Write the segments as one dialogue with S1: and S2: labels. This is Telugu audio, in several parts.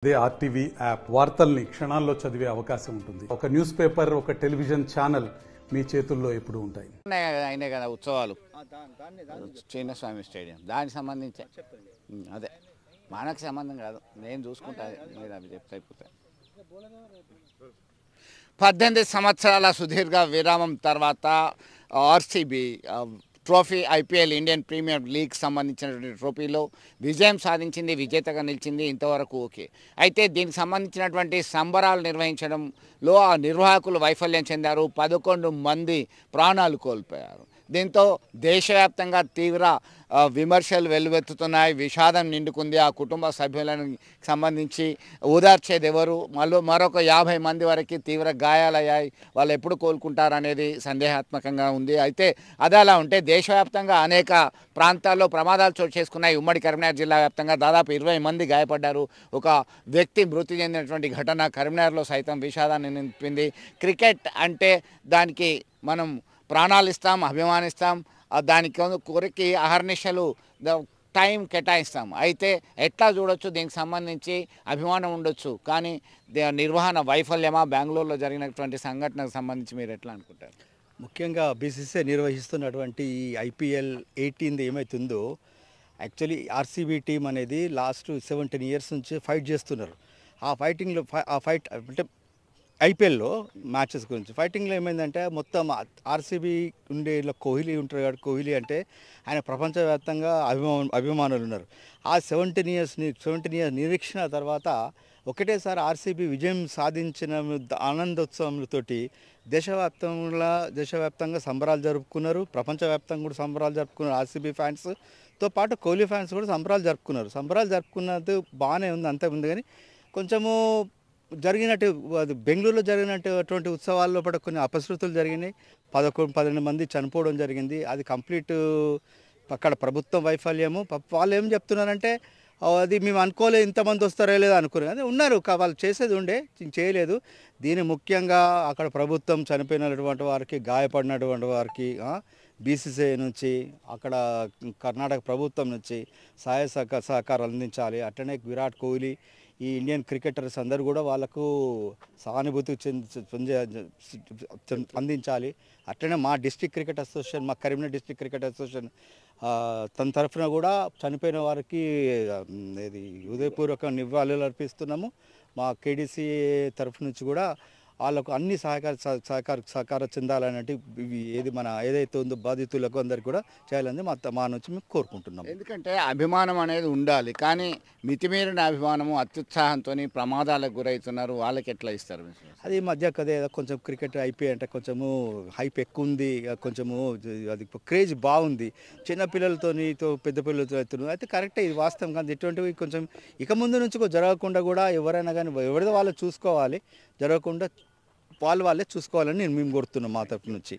S1: అదే ఆర్టీవీ యాప్ వార్తల్ని క్షణాల్లో చదివే అవకాశం ఉంటుంది. ఒక న్యూస్ పేపర్, ఒక టెలివిజన్ ఛానల్ మీ చేతుల్లో ఎప్పుడు ఉంటాయి.
S2: అయినా కదా ఉత్సవాలు చిన్నస్వామి స్టేడియం దానికి సంబంధించి అదే మనకు సంబంధం కాదు, నేను చూసుకుంటా, మీరు అవి చెప్తే అయిపోతాయి. 18 సంవత్సరాల సుదీర్ఘ విరామం తర్వాత RCB trophy IPL Indian premier league సంబంధించినటువంటి ట్రోఫీలో విజయం సాధించింది, విజేతగా నిలిచింది. ఇంతవరకు ఓకే. అయితే దీనికి సంబంధించినటువంటి సంబరాలు నిర్వహించడంలో ఆ నిర్వాహకులు వైఫల్యం చెందారు. 11 మంది ప్రాణాలు కోల్పోయారు. దీంతో దేశవ్యాప్తంగా తీవ్ర విమర్శలు వెల్లువెత్తుతున్నాయి. విషాదం నిండుకుంది. ఆ కుటుంబ సభ్యులను సంబంధించి ఓదార్చేది ఎవరు? మరొక 50 మంది వరకు తీవ్ర గాయాలయ్యాయి. వాళ్ళు ఎప్పుడు కోలుకుంటారనేది సందేహాత్మకంగా ఉంది. అయితే అది అలా ఉంటే దేశవ్యాప్తంగా అనేక ప్రాంతాల్లో ప్రమాదాలు చోటు చేసుకున్నాయి. ఉమ్మడి కరీంనగర్ జిల్లా వ్యాప్తంగా దాదాపు 20 మంది గాయపడ్డారు. ఒక వ్యక్తి మృతి చెందినటువంటి ఘటన కరీంనగర్లో సైతం విషాదాన్ని నింపింది. క్రికెట్ అంటే దానికి మనం ప్రాణాలు ఇస్తాం, అభిమానిస్తాం, దానికి కొరికి అహర్నిశలు టైం కేటాయిస్తాం. అయితే ఎట్లా చూడొచ్చు, దీనికి సంబంధించి అభిమానం ఉండొచ్చు, కానీ నిర్వహణ వైఫల్యమా? బెంగళూరులో జరిగినటువంటి సంఘటనకు సంబంధించి మీరు ఎట్లా అనుకుంటారు?
S3: ముఖ్యంగా బీసీసీఐ నిర్వహిస్తున్నటువంటి ఈ ఐపీఎల్ 18 ఏమవుతుందో, యాక్చువల్లీ ఆర్సీబీ టీం అనేది లాస్ట్ 17 ఇయర్స్ నుంచి ఫైట్ చేస్తున్నారు. ఆ ఫైట్ అంటే ఐపీఎల్లో మ్యాచెస్ గురించి ఫైటింగ్లో ఏమైందంటే, మొత్తం ఆర్సీబీ ఉండే కోహ్లీ ఉంటారు కాబట్టి, కోహ్లీ అంటే ఆయన ప్రపంచవ్యాప్తంగా అభిమానులు ఉన్నారు. ఆ 17 ఇయర్స్ నిరీక్షణ తర్వాత ఒకటేసారి ఆర్సీబీ విజయం సాధించిన ఆనందోత్సవంతోటి దేశవ్యాప్తంగా సంబరాలు జరుపుకున్నారు. ప్రపంచవ్యాప్తంగా కూడా సంబరాలు జరుపుకున్నారు. ఆర్సీబీ ఫ్యాన్స్తో పాటు కోహ్లీ ఫ్యాన్స్ కూడా సంబరాలు జరుపుకున్నది బాగానే ఉంది, అంతే ఉంది. కానీ కొంచెము అది బెంగళూరులో జరిగినటువంటి ఉత్సవాల్లో పడ కొన్ని అపశృతులు జరిగినాయి. 12 మంది చనిపోవడం జరిగింది. అది కంప్లీట్ అక్కడ ప్రభుత్వం వైఫల్యము. వాళ్ళు ఏం చెప్తున్నారంటే, అది మేము అనుకోలేదు ఇంతమంది వస్తారో లేదో అనుకున్నారు, అదే ఉన్నారు, వాళ్ళు చేసేది ఉండే చేయలేదు. దీని ముఖ్యంగా అక్కడ ప్రభుత్వం చనిపోయినటువంటి వారికి, గాయపడినటువంటి వారికి బీసీసీఐ నుంచి, అక్కడ కర్ణాటక ప్రభుత్వం నుంచి సహాయ సహకారాలు అందించాలి. అట్లనే విరాట్ కోహ్లీ, ఈ ఇండియన్ క్రికెటర్స్ అందరూ కూడా వాళ్ళకు సహానుభూతి అందించాలి. అట్లనే మా డిస్ట్రిక్ట్ క్రికెట్ అసోసియేషన్, మా కరీంనగర్ డిస్ట్రిక్ట్ క్రికెట్ అసోసియేషన్ తన తరఫున కూడా చనిపోయిన వారికి ఇది హృదయపూర్వక నివాళులు అర్పిస్తున్నాము. మా కేడీసీ తరఫు నుంచి కూడా వాళ్ళకు అన్ని సహకారం చెందాలన్నట్టు ఏదైతే ఉందో బాధితులకు అందరికీ కూడా చేయాలని మా నుంచి మేము కోరుకుంటున్నాం.
S2: ఎందుకంటే అభిమానం అనేది ఉండాలి, కానీ మితిమీరిన అభిమానము, అత్యుత్సాహంతో ప్రమాదాలకు గురవుతున్నారు. వాళ్ళకి ఎట్లా ఇస్తారు?
S3: అది మధ్య కదే కొంచెం క్రికెట్ ఐపీఎల్ అంటే కొంచెము హైప్ ఎక్కువ ఉంది, కొంచెము అది క్రేజ్ బాగుంది. చిన్నపిల్లలతోని పెద్ద పిల్లలతో అవుతున్నారు. అయితే కరెక్టే, ఇది వాస్తవం. కానీ ఇటువంటివి కొంచెం ఇక ముందు నుంచి జరగకుండా కూడా ఎవరైనా కానీ ఎవరిదో వాళ్ళు చూసుకోవాలి, జరగకుండా వాళ్ళే చూసుకోవాలని మేము కోరుతున్నాం మా తరఫు నుంచి.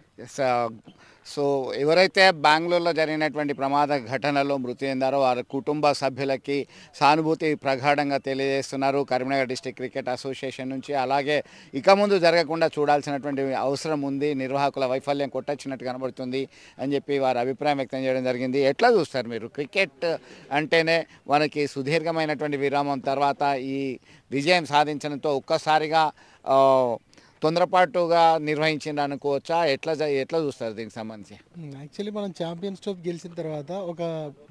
S2: సో ఎవరైతే బెంగళూరులో జరిగినటువంటి ప్రమాద ఘటనలో మృతి చెందారో వారి కుటుంబ సభ్యులకి సానుభూతి ప్రగాఢంగా తెలియజేస్తున్నారు కరీంనగర్ డిస్ట్రిక్ట్ క్రికెట్ అసోసియేషన్ నుంచి. అలాగే ఇక ముందు జరగకుండా చూడాల్సినటువంటి అవసరం ఉంది, నిర్వాహకుల వైఫల్యం కొట్టొచ్చినట్టు కనబడుతుంది అని చెప్పి వారి అభిప్రాయం వ్యక్తం చేయడం జరిగింది. ఎట్లా చూస్తారు మీరు? క్రికెట్ అంటేనే మనకి సుదీర్ఘమైనటువంటి విరామం తర్వాత ఈ విజయం సాధించడంతో ఒక్కసారిగా తొందరపాటుగా నిర్వహించింది అనుకోవచ్చా? ఎట్లా చూస్తారు దీనికి సంబంధించి?
S4: యాక్చువల్లీ మనం ఛాంపియన్స్ ట్రోఫీ గెలిచిన తర్వాత ఒక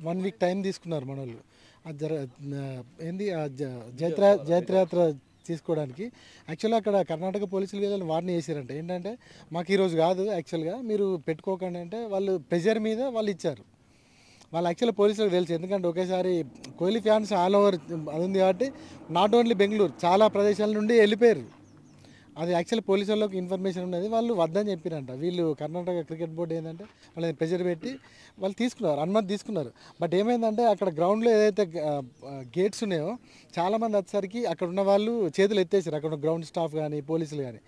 S4: 1 వీక్ టైం తీసుకున్నారు మన వాళ్ళు. అది జైత్రయాత్ర తీసుకోవడానికి. యాక్చువల్గా అక్కడ కర్ణాటక పోలీసులు వీళ్ళని వార్నింగ్ చేశారంట. ఏంటంటే, మాకు ఈరోజు కాదు, యాక్చువల్గా మీరు పెట్టుకోకండి అంటే వాళ్ళు ప్రెజర్ మీద వాళ్ళు ఇచ్చారు. వాళ్ళు యాక్చువల్గా పోలీసులకు తెలుసు, ఎందుకంటే ఒకేసారి కోహ్లీ ఫ్యాన్స్ ఆల్ ఓవర్ అది ఉంది కాబట్టి, నాట్ ఓన్లీ బెంగళూరు, చాలా ప్రదేశాల నుండి వెళ్ళిపోయారు. అది యాక్చువల్లీ పోలీసు వాళ్ళకి ఇన్ఫర్మేషన్ ఉన్నది, వాళ్ళు వద్దని చెప్పిరంట. వీళ్ళు కర్ణాటక క్రికెట్ బోర్డు ఏంటంటే వాళ్ళని ప్రెజర్ పెట్టి వాళ్ళు అనుమతి తీసుకున్నారు. బట్ ఏమైందంటే, అక్కడ గ్రౌండ్లో ఏదైతే గేట్స్ ఉన్నాయో చాలామంది వచ్చేసరికి అక్కడ ఉన్న వాళ్ళు చేతులు ఎత్తేసారు. అక్కడ ఉన్న గ్రౌండ్ స్టాఫ్ కానీ పోలీసులు కానీ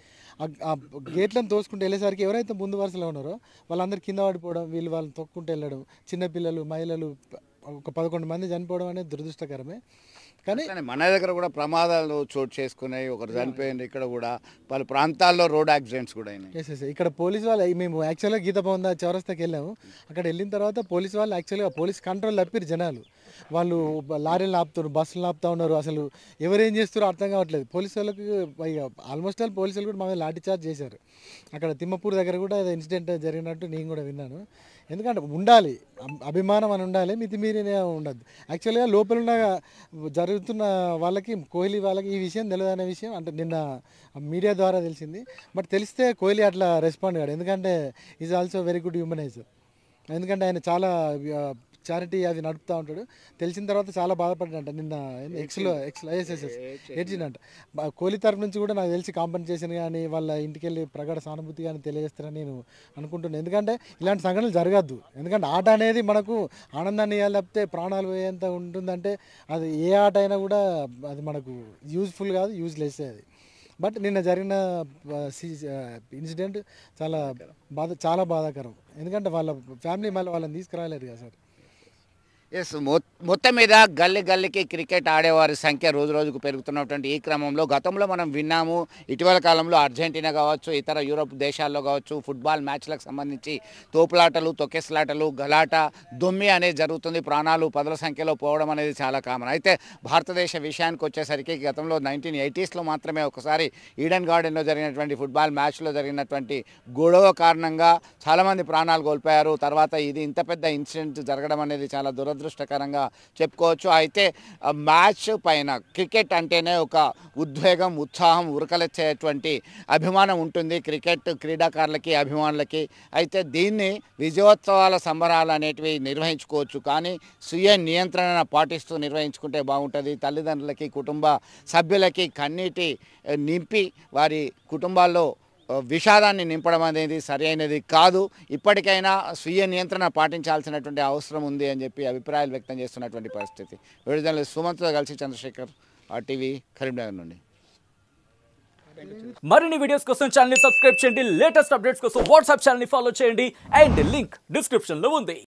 S4: ఆ గేట్లను తోసుకుంటూ వెళ్ళేసరికి ఎవరైతే ముందు వరుసలో ఉన్నారో వాళ్ళందరూ కింద పడిపోవడం, వాళ్ళని తొక్కుంటూ వెళ్ళడం, చిన్నపిల్లలు, మహిళలు ఒక 11 మంది చనిపోవడం అనేది దురదృష్టకరమే. కానీ
S2: మన దగ్గర కూడా ప్రమాదాలు చోటు చేసుకున్నాయి, ఒకరు చనిపోయింది. ఇక్కడ కూడా పలు ప్రాంతాల్లో రోడ్ యాక్సిడెంట్స్ కూడా అయినాయి.
S4: ఇక్కడ పోలీసు వాళ్ళు, మేము యాక్చువల్గా గీత భవన్ చౌరస్తాకి వెళ్ళాము. అక్కడ వెళ్ళిన తర్వాత పోలీసు వాళ్ళు యాక్చువల్గా పోలీస్ కంట్రోల్ తప్పిరు జనాలు. వాళ్ళు లారీలు ఆపుతారు, బస్సులు ఆపుతా ఉన్నారు. అసలు ఎవరేం చేస్తారో అర్థం కావట్లేదు. పోలీసు వాళ్ళకి ఆల్మోస్ట్ ఆల్ పోలీసులు కూడా మా మీద లాఠీ చార్జ్ చేశారు. అక్కడ తిమ్మపూర్ దగ్గర కూడా ఏదో ఇన్సిడెంట్ జరిగినట్టు నేను కూడా విన్నాను. ఎందుకంటే ఉండాలి, అభిమానం అని ఉండాలి, మితిమీరినే ఉండద్దు. యాక్చువల్గా లోపల ఉన్న జరుగుతున్న వాళ్ళకి, కోహ్లీ వాళ్ళకి ఈ విషయం తెలియదు అనే విషయం అంటే నిన్న మీడియా ద్వారా తెలిసింది. బట్ తెలిస్తే కోహ్లీ అట్లా రెస్పాండ్ కాడు. ఎందుకంటే ఈజ్ ఆల్సో వెరీ గుడ్ హ్యూమనైజర్. ఎందుకంటే ఆయన చాలా చారిటీ అది నడుపుతూ ఉంటాడు. తెలిసిన తర్వాత చాలా బాధపడ్డాడంట. నిన్న ఎక్స్లో ఏడ్చిందంట. కోహ్లీ తరఫు నుంచి కూడా నాకు తెలిసి కాంపెన్సేషన్ కానీ వాళ్ళ ఇంటికి వెళ్ళి ప్రగాఢ సానుభూతి కానీ తెలియజేస్తారని నేను అనుకుంటున్నాను. ఎందుకంటే ఇలాంటి సంఘటనలు జరగద్దు. ఎందుకంటే ఆట అనేది మనకు ఆనందాన్ని ఇవ్వాలి తప్పితే ప్రాణాలు పోయేంత ఉంటుందంటే అది ఏ ఆట అయినా కూడా అది మనకు యూజ్ఫుల్ కాదు, యూజ్లెస్ అది. బట్ నిన్న జరిగిన ఇన్సిడెంట్ చాలా బాధాకరం. ఎందుకంటే వాళ్ళ ఫ్యామిలీ మళ్ళీ వాళ్ళని తీసుకురాలేరు కదా సార్.
S2: ఎస్, మొత్తం మీద గల్లీకి క్రికెట్ ఆడేవారి సంఖ్య రోజు రోజుకు పెరుగుతున్నటువంటి ఈ క్రమంలో గతంలో మనం విన్నాము, ఇటీవల కాలంలో అర్జెంటీనా కావచ్చు, ఇతర యూరోప్ దేశాల్లో కావచ్చు, ఫుట్బాల్ మ్యాచ్లకు సంబంధించి తోపులాటలు, తొక్కేసలాటలు, గలాట, దొమ్మి అనేది జరుగుతుంది. ప్రాణాలు పదుల సంఖ్యలో పోవడం అనేది చాలా కామన్. అయితే భారతదేశ విషయానికి వచ్చేసరికి గతంలో 1980s మాత్రమే ఒకసారి ఈడెన్ గార్డెన్లో జరిగినటువంటి ఫుట్బాల్ మ్యాచ్లో జరిగినటువంటి గొడవ కారణంగా చాలామంది ప్రాణాలు కోల్పోయారు. తర్వాత ఇది ఇంత పెద్ద ఇన్సిడెంట్ జరగడం అనేది చాలా దురదృష్టకరంగా చెప్పుకోవచ్చు. అయితే మ్యాచ్ పైన క్రికెట్ అంటేనే ఒక ఉద్వేగం, ఉత్సాహం, ఉరకలెచ్చేటువంటి అభిమానం ఉంటుంది క్రికెట్ క్రీడాకారులకి, అభిమానులకి. అయితే దీన్ని విజయోత్సవాల సంబరాలు అనేటివి నిర్వహించుకోవచ్చు, కానీ స్వీయ నియంత్రణ పాటిస్తూ నిర్వహించుకుంటే బాగుంటుంది. తల్లిదండ్రులకి, కుటుంబ సభ్యులకి కన్నీటి నింపి వారి కుటుంబాల్లో విషాదాన్ని నింపడం అనేది సరైనది కాదు. ఇప్పటికైనా స్వీయ నియంత్రణ పాటించాల్సినటువంటి అవసరం ఉంది అని చెప్పి అభిప్రాయాలు వ్యక్తం చేస్తున్నటువంటి పరిస్థితి. విడుదల సుమంత్తో కలిసి చంద్రశేఖర్, RTV, కరీంనగర్ నుండి.
S5: మరిన్ని వీడియోస్ కోసం ఛానల్ ని సబ్స్క్రైబ్ చేయండి. లేటెస్ట్ అప్డేట్స్ కోసం వాట్సాప్ ఛానల్ ని ఫాలో చేయండి. అండ్ లింక్ డిస్క్రిప్షన్ లో ఉంది.